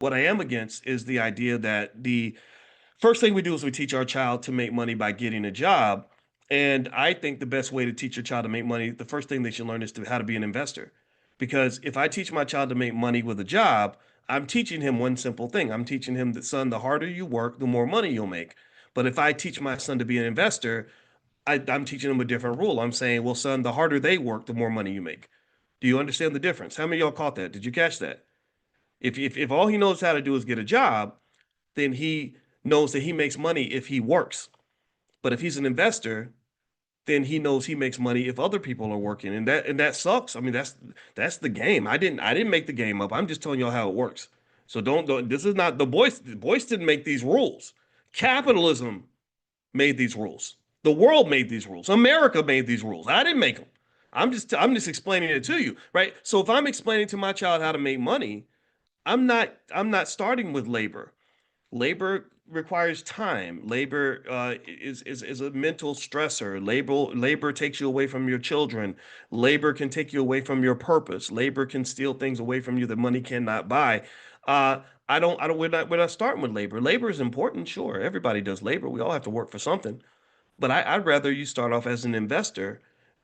What I am against is the idea that the first thing we do is we teach our child to make money by getting a job. And I think the best way to teach your child to make money, the first thing they should learn is how to be an investor. Because if I teach my child to make money with a job, I'm teaching him one simple thing. I'm teaching him that, son, the harder you work, the more money you'll make. But if I teach my son to be an investor, I'm teaching him a different rule. I'm saying, well, son, the harder they work, the more money you make. Do you understand the difference? How many of y'all caught that? Did you catch that? If all he knows how to do is get a job, then he knows that he makes money if he works. But if he's an investor, then he knows he makes money if other people are working, and that sucks. I mean, that's the game. I didn't make the game up. I'm just telling y'all how it works. So don't. This is not the Boyce. The Boyce didn't make these rules. Capitalism made these rules. The world made these rules. America made these rules. I didn't make them. I'm just explaining it to you, right? So if I'm explaining to my child how to make money, I'm not starting with labor. Labor requires time. Labor is a mental stressor. Labor takes you away from your children. Labor can take you away from your purpose. Labor can steal things away from you that money cannot buy. I don't. We're not starting with labor. Labor is important, sure. Everybody does labor. We all have to work for something. But I'd rather you start off as an investor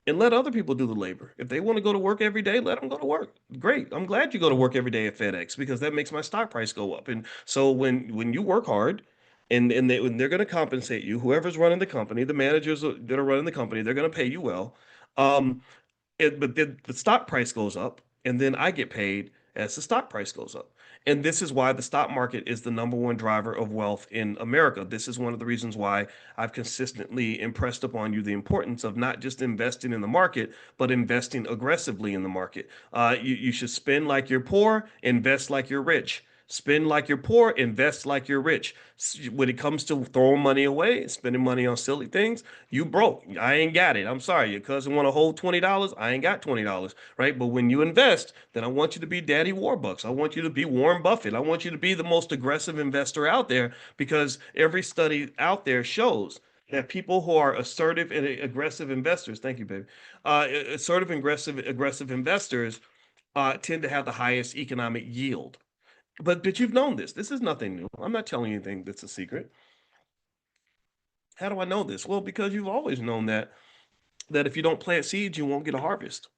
and let other people do the labor. If they want to go to work every day, let them go to work. Great. I'm glad you go to work every day at FedEx because that makes my stock price go up. And so when you work hard when they're going to compensate you, whoever's running the company, the managers that are running the company, they're going to pay you well. Um, but then the stock price goes up, and then I get paid as the stock price goes up. And this is why the stock market is the number one driver of wealth in America. This is one of the reasons why I've consistently impressed upon you the importance of not just investing in the market, but investing aggressively in the market. You should spend like you're poor, invest like you're rich. Spend like you're poor, invest like you're rich. When it comes to throwing money away, spending money on silly things, you broke. I ain't got it. I'm sorry. Your cousin want to hold $20. I ain't got $20, right? But when you invest, then I want you to be Daddy Warbucks. I want you to be Warren Buffett. I want you to be the most aggressive investor out there because every study out there shows that people who are assertive and aggressive investors, thank you, baby, assertive and aggressive investors tend to have the highest economic yield. But you've known this. This is nothing new. I'm not telling you anything that's a secret. How do I know this? Well, because you've always known that if you don't plant seeds, you won't get a harvest.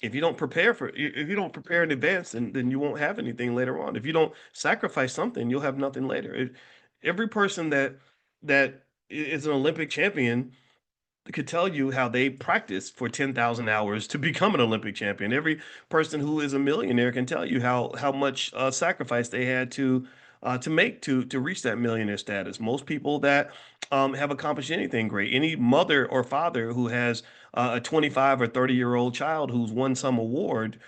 If you don't prepare in advance, then you won't have anything later on. If you don't sacrifice something, you'll have nothing later. Every person that is an Olympic champion could tell you how they practiced for 10,000 hours to become an Olympic champion. Every person who is a millionaire can tell you how much sacrifice they had to make to reach that millionaire status. Most people that have accomplished anything great, any mother or father who has a 25 or 30-year-old child who's won some award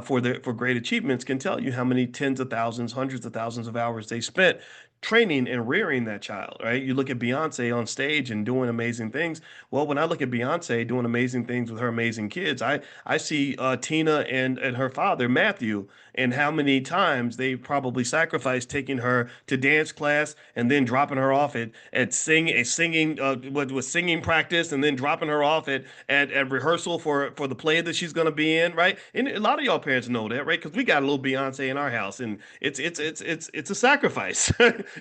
for great achievements can tell you how many tens of thousands, hundreds of thousands of hours they spent training and rearing that child, right? You look at Beyonce on stage and doing amazing things. Well, when I look at Beyonce doing amazing things with her amazing kids, I see Tina and her father Matthew and how many times they probably sacrificed taking her to dance class and then dropping her off at singing what was singing practice and then dropping her off at rehearsal for the play that she's going to be in, right? And a lot of y'all parents know that, right? Because we got a little Beyonce in our house, and it's a sacrifice.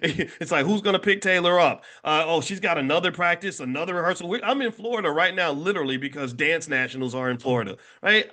It's like who's going to pick Taylor up? Oh, she's got another practice, another rehearsal. I'm in Florida right now, literally because dance nationals are in Florida, right?